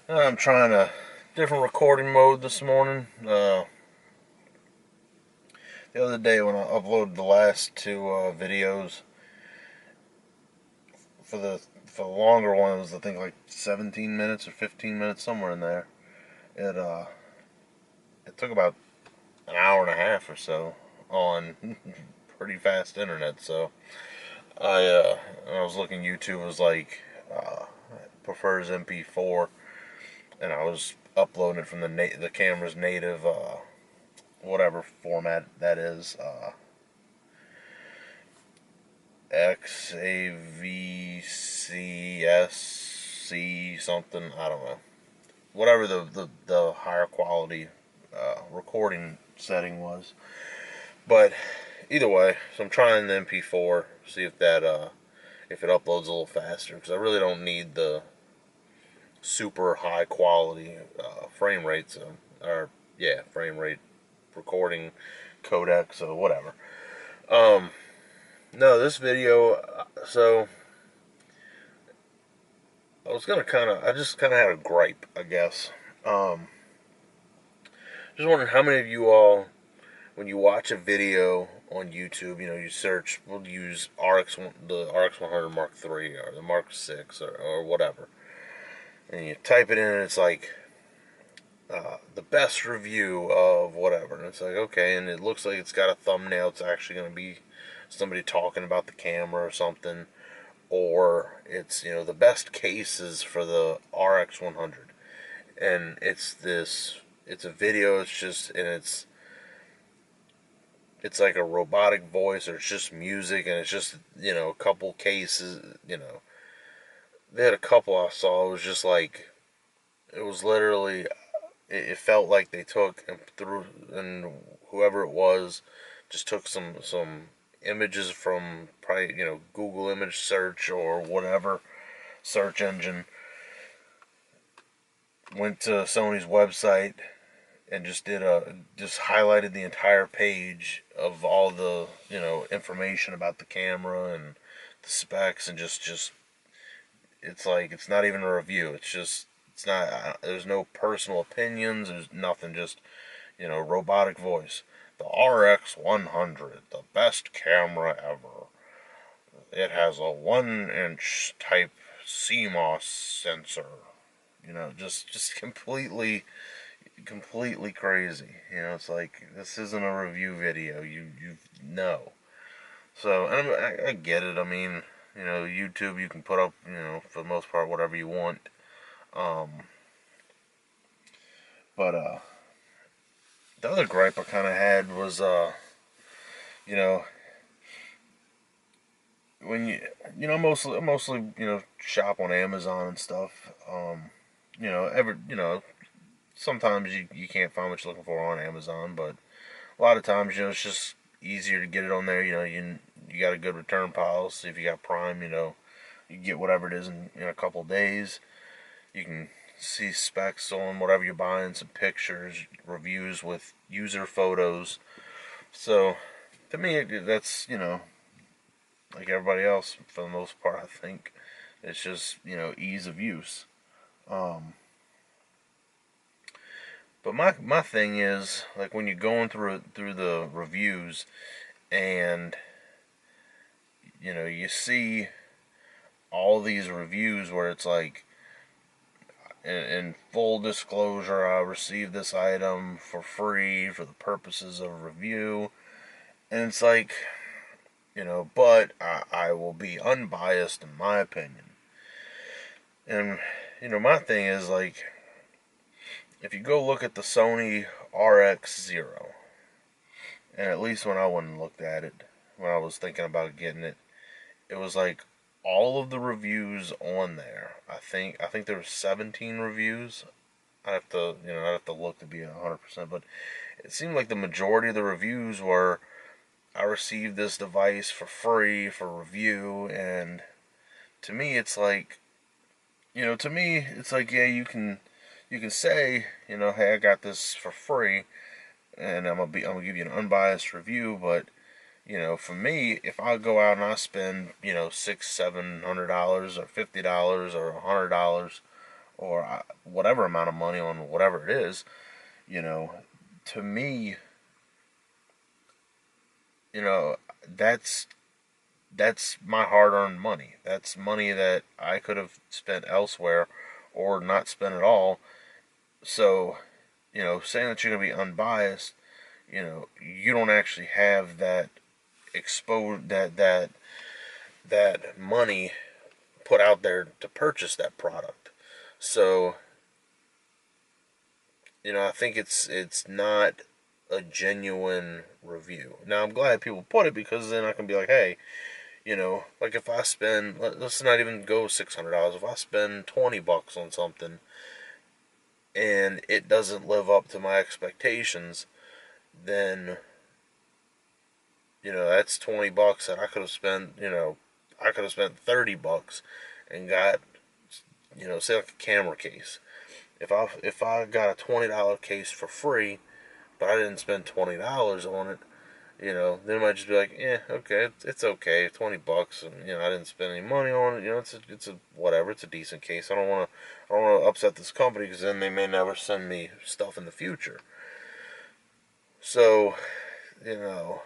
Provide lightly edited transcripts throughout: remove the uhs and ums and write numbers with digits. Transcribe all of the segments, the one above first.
I'm trying a different recording mode this morning. The other day when I uploaded the last two videos for the longer one, it was I think like 17 minutes or 15 minutes, somewhere in there. It uh it took about an hour and a half or so on pretty fast internet. So I was looking. YouTube was like prefers MP4, and I was uploading it from the camera's native whatever format that is. XAVCSC something, I don't know. Whatever the higher quality recording setting was. But either way, so I'm trying the MP4, see if that if it uploads a little faster, because I really don't need the super high quality frame rates, or yeah, frame rate recording codecs or whatever. Um, no, this video, so I just kind of had a gripe, I guess. Um, just wondering how many of you all, when you watch a video on YouTube, you search, we'll use the RX 100 Mark III or the Mark 6 or whatever, and you type it in, and it's like the best review of whatever, and it's like, okay, and it looks like it's got a thumbnail. It's actually going to be somebody talking about the camera or something, or it's the best cases for the RX 100, and it's a video. It's just, and it's like a robotic voice, or it's just music, and it's just a couple cases. They had a couple I saw. It was just like, it was literally, it felt like they took and threw, and whoever it was just took some images from probably Google image search or whatever search engine, went to Sony's website, and just highlighted the entire page of all the information about the camera and the specs, and just it's like, it's not even a review. It's not, there's no personal opinions. There's nothing. Just robotic voice. The RX 100, the best camera ever. It has a 1-inch type CMOS sensor. Just completely crazy. It's like, this isn't a review video. You know. So, and I get it. I mean, YouTube, you can put up, for the most part, whatever you want. Um, but the other gripe I kind of had was, you know, when mostly, shop on Amazon and stuff. Sometimes you can't find what you're looking for on Amazon, but a lot of times, it's just easier to get it on there. You got a good return policy. If you got Prime, you get whatever it is in a couple days. You can see specs on whatever you're buying, some pictures, reviews with user photos. So to me, that's like everybody else for the most part. I think it's just ease of use. Um, but my thing is, like, when you're going through the reviews, and you see all these reviews where it's like, in full disclosure, I received this item for free for the purposes of review. And it's like, but I will be unbiased in my opinion. And, my thing is, like, if you go look at the Sony RX0, and at least when I went and looked at it, when I was thinking about getting it, it was like, all of the reviews on there, I think there were 17 reviews. I'd have to look to be 100%, but it seemed like the majority of the reviews were, I received this device for free for review. And to me, it's like, yeah, you can say, hey, I got this for free, and I'm gonna give you an unbiased review. But for me, if I go out and I spend $600-700 or $50 or $100 or whatever amount of money on whatever it is, you know, to me, you know, that's that's my hard-earned money. That's money that I could have spent elsewhere or not spent at all. So, saying that you're going to be unbiased, you don't actually have that that money put out there to purchase that product. So, I think it's not a genuine review. Now, I'm glad people put it because then I can be like, hey, like if I spend, let's not even go $600. If I spend $20 on something and it doesn't live up to my expectations, then that's $20 that I could have spent. I could have spent $30 and got, say like a camera case. If I got a $20 case for free, but I didn't spend $20 on it, then it might just be like, okay, it's okay, $20, and I didn't spend any money on it. It's a whatever, it's a decent case. I don't want to upset this company because then they may never send me stuff in the future. So, you know,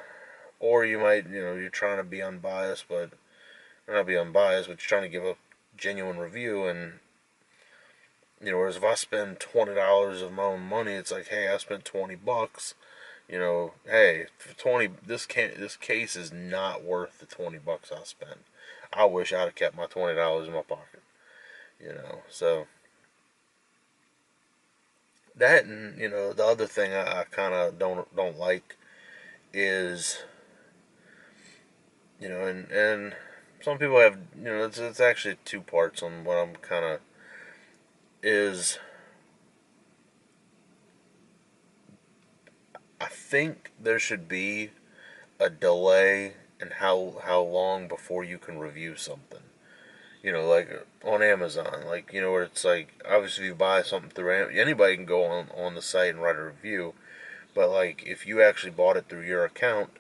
or you might, you're trying to be unbiased, but or not be unbiased, but you're trying to give a genuine review, and whereas if I spend $20 of my own money, it's like, hey, I spent $20. Hey, for 20, this case is not worth the $20 I spent. I wish I'd have kept my $20 in my pocket. So that, and the other thing I kind of don't like is, and some people have, it's actually two parts on what I'm kind of is. I think there should be a delay in how long before you can review something. Like on Amazon, like where it's like obviously if you buy something through anybody can go on the site and write a review, but like if you actually bought it through your account,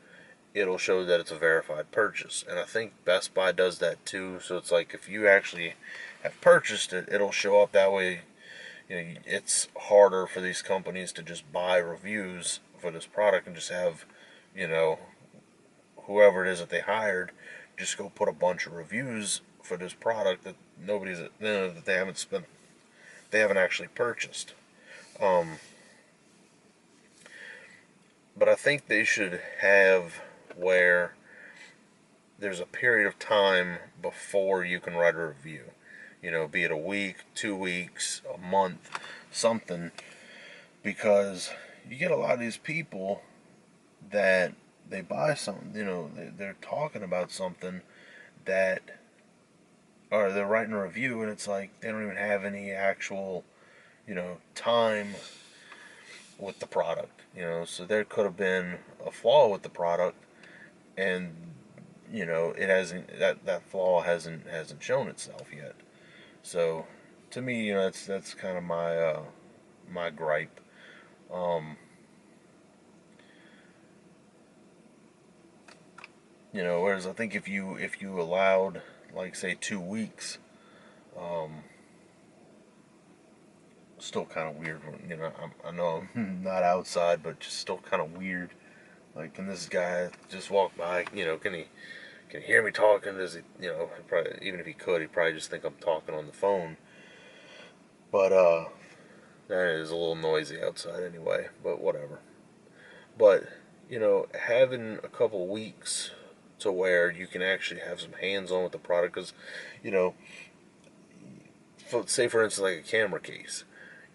it'll show that it's a verified purchase. And I think Best Buy does that too. So it's like if you actually have purchased it, it'll show up that way. It's harder for these companies to just buy reviews for this product and just have, you know, whoever it is that they hired just go put a bunch of reviews for this product that that they haven't actually purchased. Um, but I think they should have where there's a period of time before you can write a review. Be it a week, 2 weeks, a month, something, because you get a lot of these people that they buy something, they're talking about something that, or they're writing a review, and it's like they don't even have any actual, time with the product, so there could have been a flaw with the product, and it hasn't, that flaw hasn't shown itself yet. So to me, that's kind of my gripe. Um, whereas I think if you allowed, like, say, 2 weeks, um, still kind of weird. I know I'm not outside, but just still kind of weird. Like, can this guy just walk by? Can he hear me talking? Does he? Probably, even if he could, he'd probably just think I'm talking on the phone. But that is a little noisy outside anyway. But whatever. But having a couple weeks to where you can actually have some hands on with the product, because you know, say for instance like a camera case,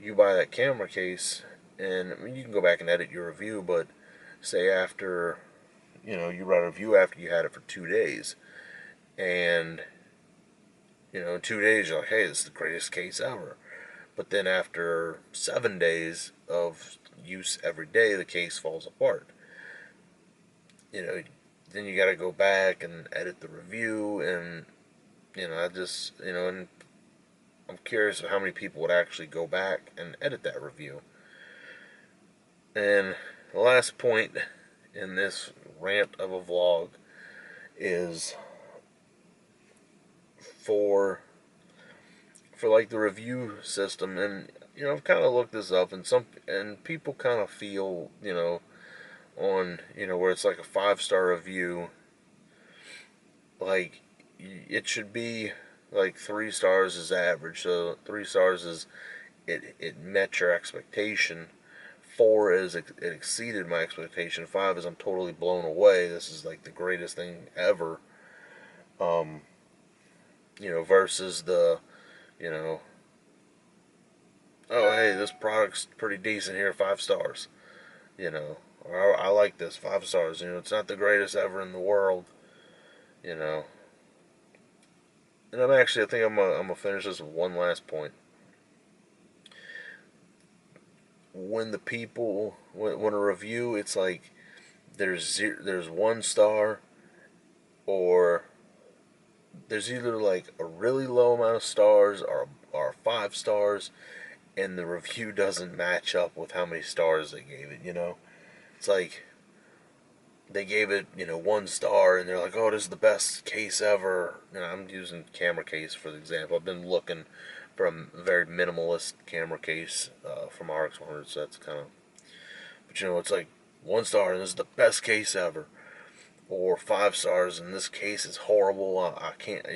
you buy that camera case, and I mean, you can go back and edit your review, but say after you write a review after you had it for 2 days, and in 2 days you're like, hey, this is the greatest case ever. But then after 7 days of use every day, the case falls apart. you know, then you got to go back and edit the review, and I just, and I'm curious of how many people would actually go back and edit that review. And the last point in this rant of a vlog is for for like the review system, and I've kind of looked this up, and people kind of feel on where it's like a 5-star review, like it should be like 3 stars is average. So 3 stars is it met your expectation. 4 is it exceeded my expectation. 5 is I'm totally blown away. This is like the greatest thing ever. Um, versus the you know oh hey, this product's pretty decent here, 5 stars. Or I like this, 5 stars. It's not the greatest ever in the world. You know, and I think I'm gonna finish this with one last point. When the people when a review, it's like there's 1 star, or there's either like a really low amount of stars or 5 stars, and the review doesn't match up with how many stars they gave it. It's like they gave it 1 star, and they're like, oh, this is the best case ever. I'm using camera case for the example. I've been looking for a very minimalist camera case from RX100, so that's kind of. But it's like 1 star, and this is the best case ever, or 5 stars, and this case is horrible. I can't,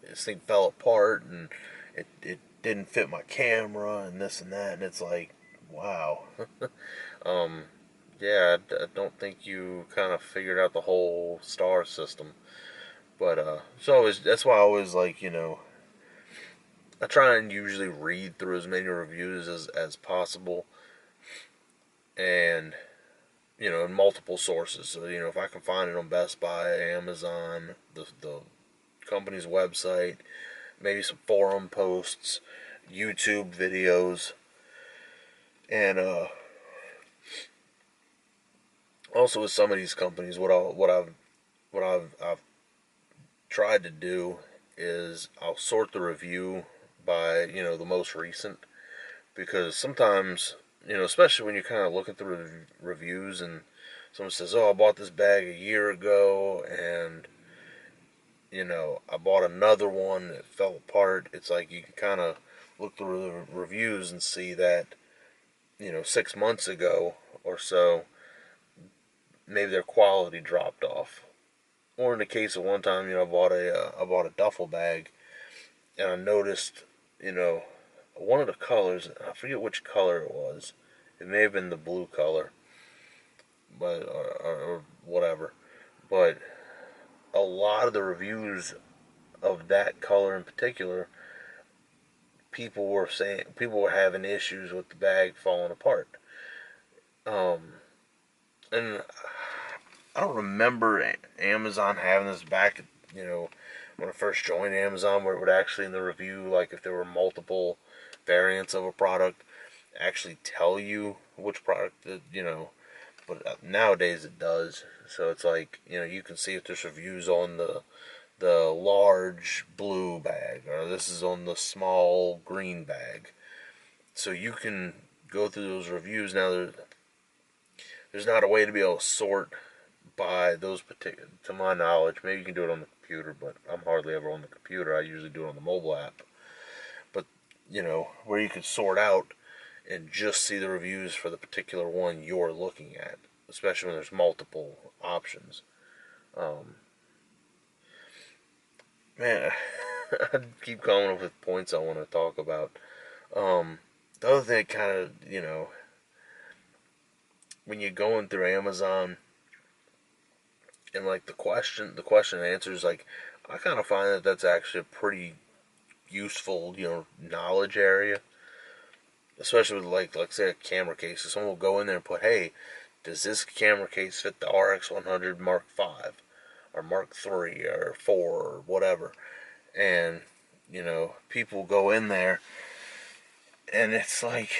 this thing fell apart, and it didn't fit my camera, and this and that, and it's like, wow. um, yeah, I don't think you kind of figured out the whole star system. But that's why I always like, I try and usually read through as many reviews as possible, and in multiple sources. So if I can find it on Best Buy, Amazon, the company's website, maybe some forum posts, YouTube videos, and also with some of these companies, what I've tried to do is I'll sort the review by the most recent, because sometimes especially when you're kind of looking through the reviews and someone says, oh, I bought this bag a year ago, and I bought another one that fell apart. It's like you can kind of look through the reviews and see that 6 months ago or so, maybe their quality dropped off. Or in the case of one time, I bought a duffel bag, and I noticed, you know, one of the colors. I forget which color it was. It may have been the blue color, but or whatever. But a lot of the reviews of that color in particular, people were having issues with the bag falling apart. And I don't remember Amazon having this back, when I first joined Amazon, where it would actually in the review, like if there were multiple variants of a product, actually tell you which product but nowadays it does. So it's like, you can see if there's reviews on the large blue bag, or this is on the small green bag. So you can go through those reviews. Now there's not a way to be able to sort by those particular, to my knowledge. Maybe you can do it on the computer, but I'm hardly ever on the computer. I usually do it on the mobile app. But where you can sort out and just see the reviews for the particular one you're looking at, especially when there's multiple options. Man, I keep coming up with points I want to talk about. The other thing, kind of, when you're going through Amazon, and like the question and answers, like I kind of find that that's actually a pretty useful, knowledge area, especially with like say a camera case. So someone will go in there and put, hey, does this camera case fit the RX100 Mark 5 or Mark 3 or 4 or whatever? And people go in there, and it's like,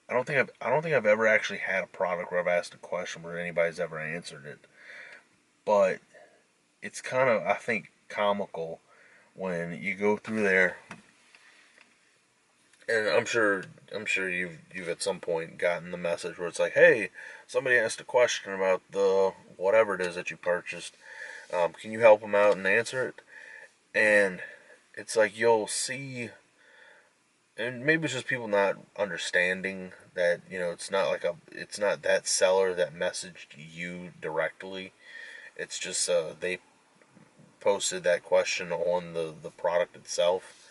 I don't think I've ever actually had a product where I've asked a question where anybody's ever answered it. But it's kind of, I think, comical when you go through there, and I'm sure you've at some point gotten the message where it's like, hey, somebody asked a question about the whatever it is that you purchased. Can you help them out and answer it? And it's like you'll see, and maybe it's just people not understanding that, it's not that seller that messaged you directly. It's just they posted that question on the product itself.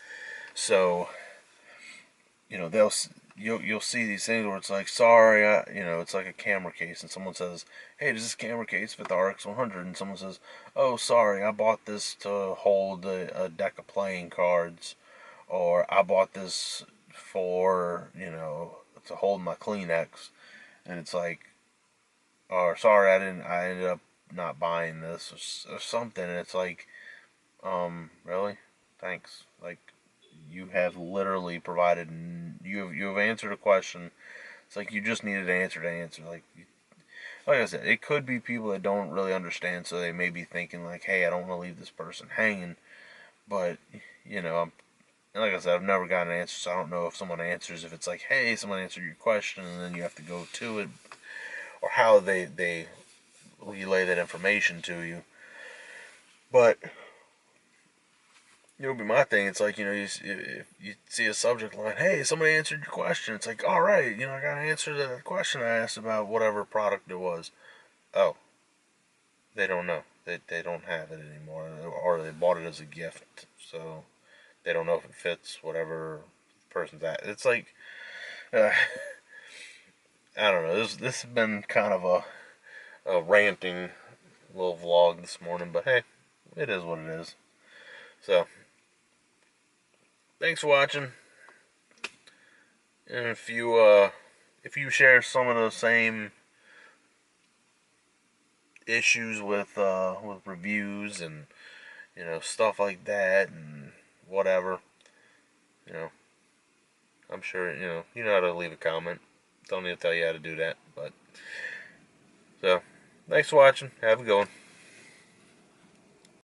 So they'll you'll see these things where it's like, sorry, it's like a camera case, and someone says, hey, does this camera case fit the RX 100? And someone says, oh, sorry, I bought this to hold a deck of playing cards, or I bought this for to hold my Kleenex, and it's like, or sorry, I ended up not buying this, or something, and it's like, really, thanks, like, you have literally provided, you have answered a question. It's like you just needed an answer to answer. Like I said, it could be people that don't really understand, so they may be thinking like, hey, I don't want to leave this person hanging. But like I said, I've never gotten an answer, so I don't know if someone answers, if it's like, hey, someone answered your question, and then you have to go to it, or how they relay that information to you. But be my thing. It's like, if you see a subject line, hey, somebody answered your question. It's like, all right, I got an answer to the question I asked about whatever product it was. Oh, they don't know. They don't have it anymore, or they bought it as a gift, so they don't know if it fits whatever the person's at. It's like, uh, I don't know. This has been kind of a ranting little vlog this morning, but hey, it is what it is. So, thanks for watching. And if you share some of the same issues with reviews and stuff like that and whatever, you know, I'm sure you know how to leave a comment. Don't need to tell you how to do that, but so thanks for watching. Have a good one.